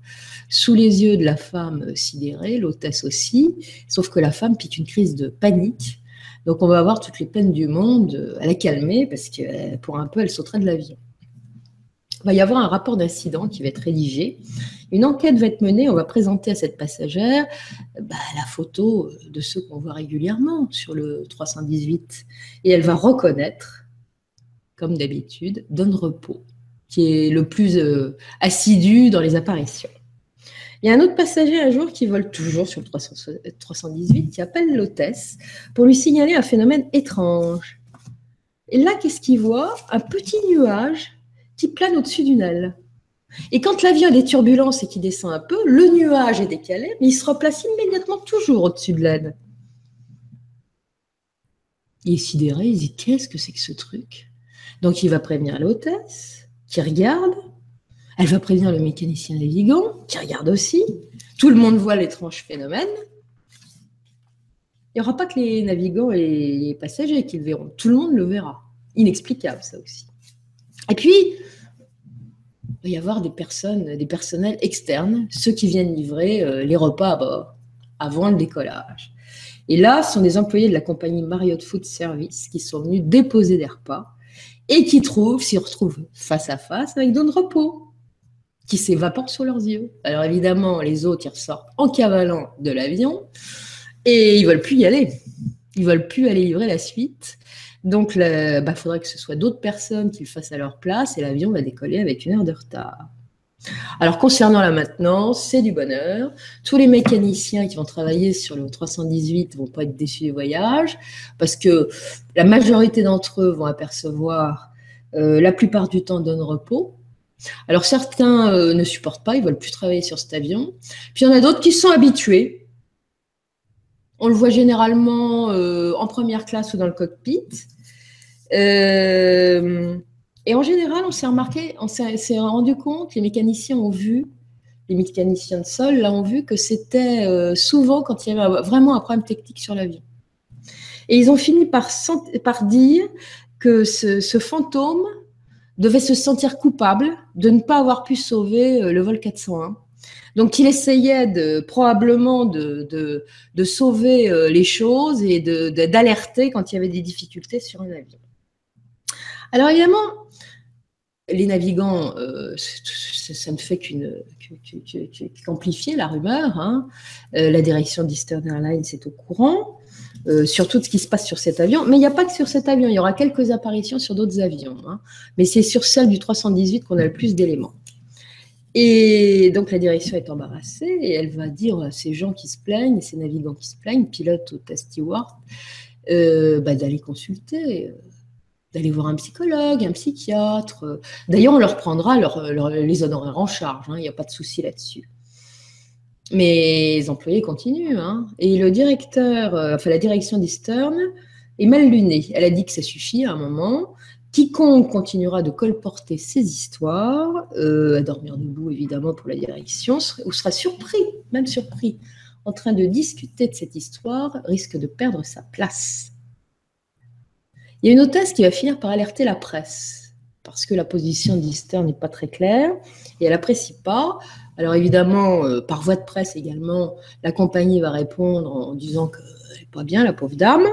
Speaker 2: sous les yeux de la femme sidérée, l'hôtesse aussi, sauf que la femme pique une crise de panique. Donc, on va avoir toutes les peines du monde à la calmer, parce que pour un peu, elle sauterait de l'avion. Il va y avoir un rapport d'incident qui va être rédigé. Une enquête va être menée, on va présenter à cette passagère la photo de ceux qu'on voit régulièrement sur le 318. Et elle va reconnaître, comme d'habitude, Don Repos, qui est le plus assidu dans les apparitions. Il y a un autre passager un jour qui vole toujours sur le 318, qui appelle l'hôtesse pour lui signaler un phénomène étrange. Et là, qu'est-ce qu'il voit? Un petit nuage qui plane au-dessus d'une aile. Et quand l'avion a des turbulences et qu'il descend un peu, le nuage est décalé, mais il se replace immédiatement toujours au-dessus de l'aile. Il est sidéré, il dit « Qu'est-ce que c'est que ce truc ?» Donc, il va prévenir l'hôtesse, qui regarde. Elle va prévenir le mécanicien navigant, qui regarde aussi. Tout le monde voit l'étrange phénomène. Il n'y aura pas que les navigants et les passagers qui le verront. Tout le monde le verra. inexplicable, ça aussi. Et puis, il va y avoir des personnels externes, ceux qui viennent livrer les repas à bord, avant le décollage. Et là, ce sont des employés de la compagnie Marriott Food Service qui sont venus déposer des repas et qui s'y retrouvent face à face avec Dawn Repos, qui s'évaporent sur leurs yeux. Alors évidemment, les autres, ils ressortent en cavalant de l'avion et ils ne veulent plus y aller. Ils ne veulent plus aller livrer la suite. Donc, il faudrait que ce soit d'autres personnes qui le fassent à leur place et l'avion va décoller avec 1 heure de retard. Alors, concernant la maintenance, c'est du bonheur. Tous les mécaniciens qui vont travailler sur le 318 ne vont pas être déçus du voyage parce que la majorité d'entre eux vont apercevoir la plupart du temps Dawn Repos. Alors, certains ne supportent pas, ils ne veulent plus travailler sur cet avion. Puis, il y en a d'autres qui sont habitués. On le voit généralement en première classe ou dans le cockpit. Et en général, on s'est rendu compte, les mécaniciens de sol, là, ont vu que c'était souvent quand il y avait vraiment un problème technique sur l'avion. Et ils ont fini par dire que ce fantôme devait se sentir coupable de ne pas avoir pu sauver le vol 401. Donc, il essayait probablement de sauver les choses et d'alerter quand il y avait des difficultés sur un avion. Alors, évidemment, les navigants, ça ne fait qu'amplifier la rumeur. Hein. La direction d'Eastern Airlines est au courant, sur tout ce qui se passe sur cet avion. Mais il n'y a pas que sur cet avion, il y aura quelques apparitions sur d'autres avions. Hein. Mais c'est sur celle du 318 qu'on a le plus d'éléments. Et donc, la direction est embarrassée et elle va dire à ces gens qui se plaignent, ces navigants qui se plaignent, pilotes ou stewards, d'aller consulter, d'aller voir un psychologue, un psychiatre. D'ailleurs, on leur prendra les honoraires en charge, hein, il n'y a pas de souci là-dessus. Mais les employés continuent. Hein, et le directeur, la direction d'Eastern est mal lunée. Elle a dit que ça suffit à un moment. Quiconque continuera de colporter ces histoires, à dormir debout évidemment pour la direction, ou sera surpris, même surpris, en train de discuter de cette histoire, risque de perdre sa place. Il y a une hôtesse qui va finir par alerter la presse, parce que la position d'Eastern n'est pas très claire, et elle n'apprécie pas. Alors évidemment, par voie de presse également, la compagnie va répondre en disant qu'elle n'est pas bien, la pauvre dame.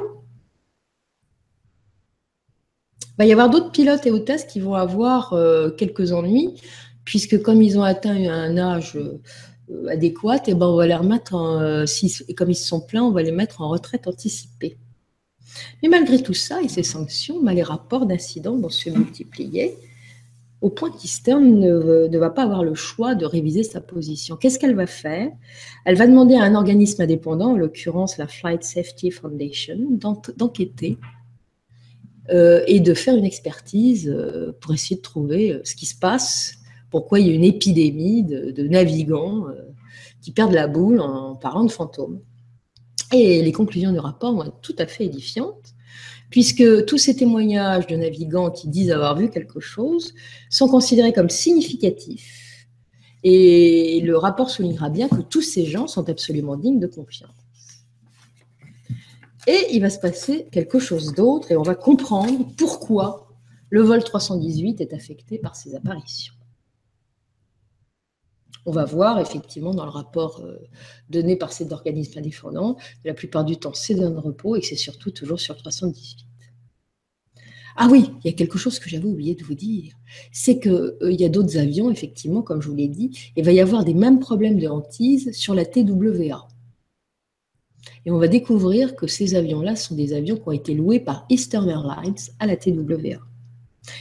Speaker 2: Il va y avoir d'autres pilotes et hôtesses qui vont avoir quelques ennuis, puisque comme ils ont atteint un âge adéquat, et on va les remettre comme ils se sont plaints, on va les mettre en retraite anticipée. Mais malgré tout ça et ces sanctions, les rapports d'incidents vont se multiplier, au point qu'Eastern ne va pas avoir le choix de réviser sa position. Qu'est-ce qu'elle va faire? Elle va demander à un organisme indépendant, en l'occurrence la Flight Safety Foundation, d'enquêter et de faire une expertise pour essayer de trouver ce qui se passe, pourquoi il y a une épidémie de navigants qui perdent la boule en parlant de fantômes. Et les conclusions du rapport vont être tout à fait édifiantes, puisque tous ces témoignages de navigants qui disent avoir vu quelque chose sont considérés comme significatifs. Et le rapport soulignera bien que tous ces gens sont absolument dignes de confiance. Et il va se passer quelque chose d'autre et on va comprendre pourquoi le vol 318 est affecté par ces apparitions. On va voir effectivement dans le rapport donné par cet organisme indépendant que la plupart du temps c'est Dawn Repos et que c'est surtout toujours sur 318. Ah oui, il y a quelque chose que j'avais oublié de vous dire, c'est qu'il y a d'autres avions, effectivement, comme je vous l'ai dit, il va y avoir des mêmes problèmes de hantise sur la TWA. Et on va découvrir que ces avions-là sont des avions qui ont été loués par Eastern Airlines à la TWA.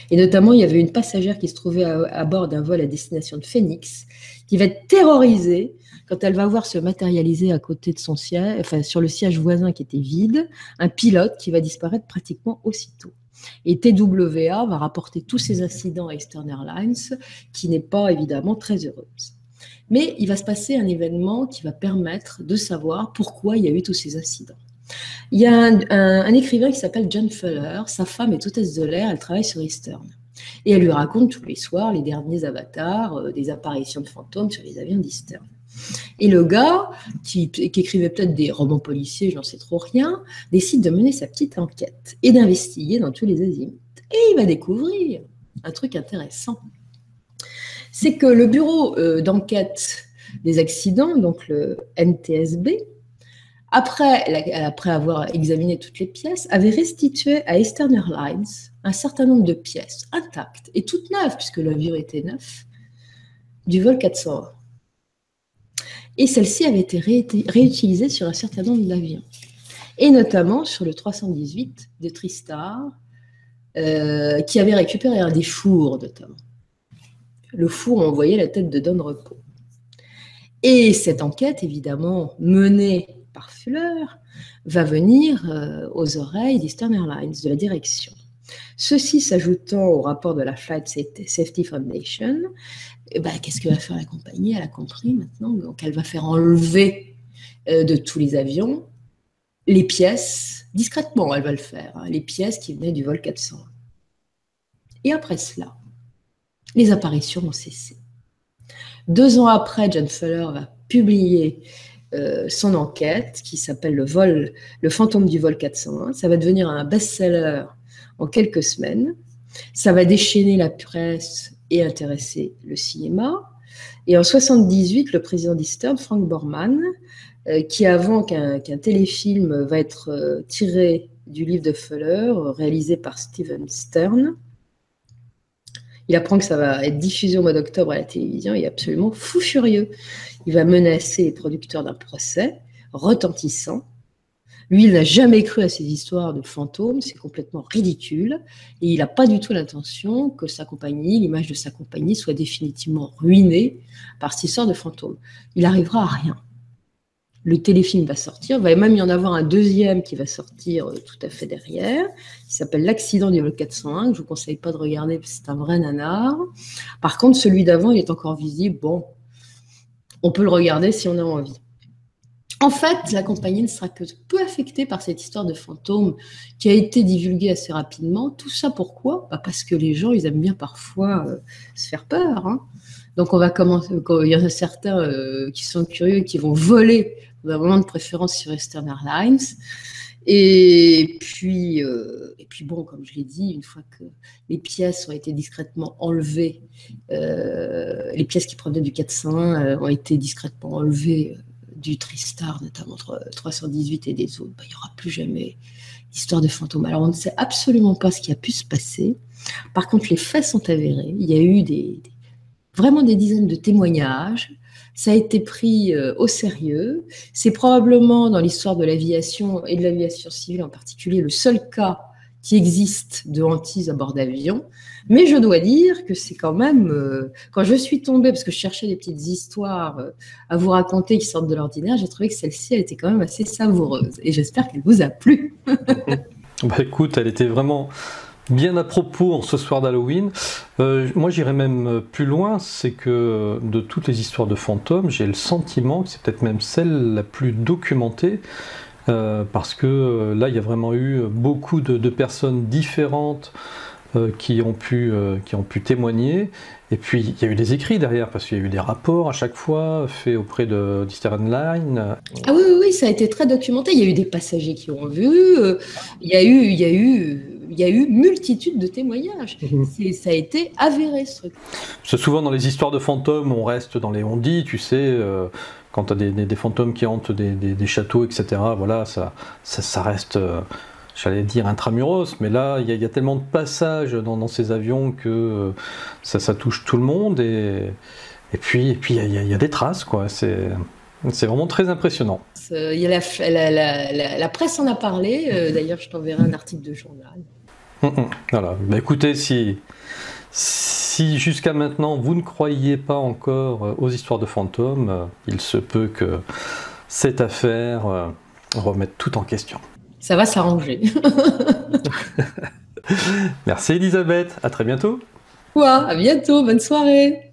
Speaker 2: Et notamment, il y avait une passagère qui se trouvait à bord d'un vol à destination de Phoenix, qui va être terrorisée quand elle va voir se matérialiser à côté de son siège, enfin sur le siège voisin qui était vide, un pilote qui va disparaître pratiquement aussitôt. Et TWA va rapporter tous ces incidents à Eastern Airlines, qui n'est pas évidemment très heureuse. Mais il va se passer un événement qui va permettre de savoir pourquoi il y a eu tous ces incidents. Il y a un écrivain qui s'appelle John Fuller, sa femme est hôtesse de l'air, elle travaille sur Eastern. Et elle lui raconte tous les soirs les derniers avatars, des apparitions de fantômes sur les avions d'Eastern. Et le gars, qui écrivait peut-être des romans policiers, je n'en sais trop rien, décide de mener sa petite enquête et d'investiguer dans tous les azimuts. Et il va découvrir un truc intéressant. C'est que le bureau d'enquête des accidents, donc le NTSB, après avoir examiné toutes les pièces, avait restitué à Eastern Airlines un certain nombre de pièces intactes et toutes neuves, puisque l'avion était neuf, du vol 401. Et celles-ci avaient été réutilisées sur un certain nombre d'avions, et notamment sur le 318 de Tristar, qui avait récupéré un des fours, notamment. Le four où on voyait la tête de Don Repos. Et cette enquête, évidemment, menée par Fuller, va venir aux oreilles d'Eastern Airlines, de la direction. Ceci s'ajoutant au rapport de la Flight Safety Foundation, qu'est-ce que va faire la compagnie? Elle a compris maintenant, donc elle va faire enlever de tous les avions les pièces, discrètement elle va le faire, les pièces qui venaient du vol 401. Et après cela, les apparitions vont cesser. 2 ans après, John Fuller va publier son enquête qui s'appelle Le fantôme du vol 401. Ça va devenir un best-seller en quelques semaines. Ça va déchaîner la presse et intéresser le cinéma. Et en 1978, le président d'Eastern, Frank Borman, qui avant qu'un téléfilm va être tiré du livre de Fuller, réalisé par Steven Stern, il apprend que ça va être diffusé au mois d'octobre à la télévision, il est absolument fou furieux. Il va menacer les producteurs d'un procès retentissant. Lui, il n'a jamais cru à ces histoires de fantômes, c'est complètement ridicule. Et il n'a pas du tout l'intention que sa compagnie, l'image de sa compagnie, soit définitivement ruinée par cette histoire de fantômes. Il n'arrivera à rien. Le téléfilm va sortir, il va même y en avoir un deuxième qui va sortir tout à fait derrière, qui s'appelle L'accident du vol 401, que je ne vous conseille pas de regarder parce que c'est un vrai nanar. Par contre, celui d'avant, il est encore visible. Bon, on peut le regarder si on a envie. En fait, la compagnie ne sera que peu affectée par cette histoire de fantôme qui a été divulguée assez rapidement. Tout ça pourquoi? Parce que les gens, ils aiment bien parfois se faire peur. Hein. Donc, on va commencer. Il y en a certains qui sont curieux, qui vont voler. On a vraiment de préférence sur Eastern Airlines. Et puis bon, comme je l'ai dit, une fois que les pièces ont été discrètement enlevées, les pièces qui provenaient du 401 ont été discrètement enlevées du Tristar, notamment 318 et des autres, il n'y aura plus jamais d'histoire de fantômes. Alors, on ne sait absolument pas ce qui a pu se passer. Par contre, les faits sont avérés. Il y a eu vraiment des dizaines de témoignages. Ça a été pris au sérieux. C'est probablement, dans l'histoire de l'aviation et de l'aviation civile en particulier, le seul cas qui existe de hantise à bord d'avion. Mais je dois dire que c'est quand même, quand je suis tombée, parce que je cherchais des petites histoires à vous raconter qui sortent de l'ordinaire, j'ai trouvé que celle-ci, elle était quand même assez savoureuse. Et j'espère qu'elle vous a plu.
Speaker 1: Écoute, elle était vraiment bien à propos en ce soir d'Halloween. Moi, j'irais même plus loin, c'est que de toutes les histoires de fantômes, j'ai le sentiment que c'est peut-être même celle la plus documentée, parce que là, il y a vraiment eu beaucoup de personnes différentes qui ont pu témoigner. Et puis, il y a eu des écrits derrière, parce qu'il y a eu des rapports à chaque fois faits auprès d'Eastern Airlines.
Speaker 2: Ah oui, ça a été très documenté. Il y a eu des passagers qui ont vu. Il y a eu multitude de témoignages. Ça a été avéré, ce truc.
Speaker 1: Parce que souvent, dans les histoires de fantômes, on reste dans les on-dit, tu sais, quand tu as des fantômes qui hantent des châteaux, etc., voilà, ça reste... j'allais dire intramuros, mais là, il y a tellement de passages dans ces avions que ça touche tout le monde, et puis il y a des traces, quoi. C'est vraiment très impressionnant.
Speaker 2: Il y a la presse en a parlé, d'ailleurs, je t'enverrai un article de journal.
Speaker 1: Voilà. Écoutez, si jusqu'à maintenant vous ne croyiez pas encore aux histoires de fantômes, il se peut que cette affaire remette tout en question.
Speaker 2: Ça va s'arranger.
Speaker 1: Merci Elisabeth, à très bientôt.
Speaker 2: À bientôt, bonne soirée.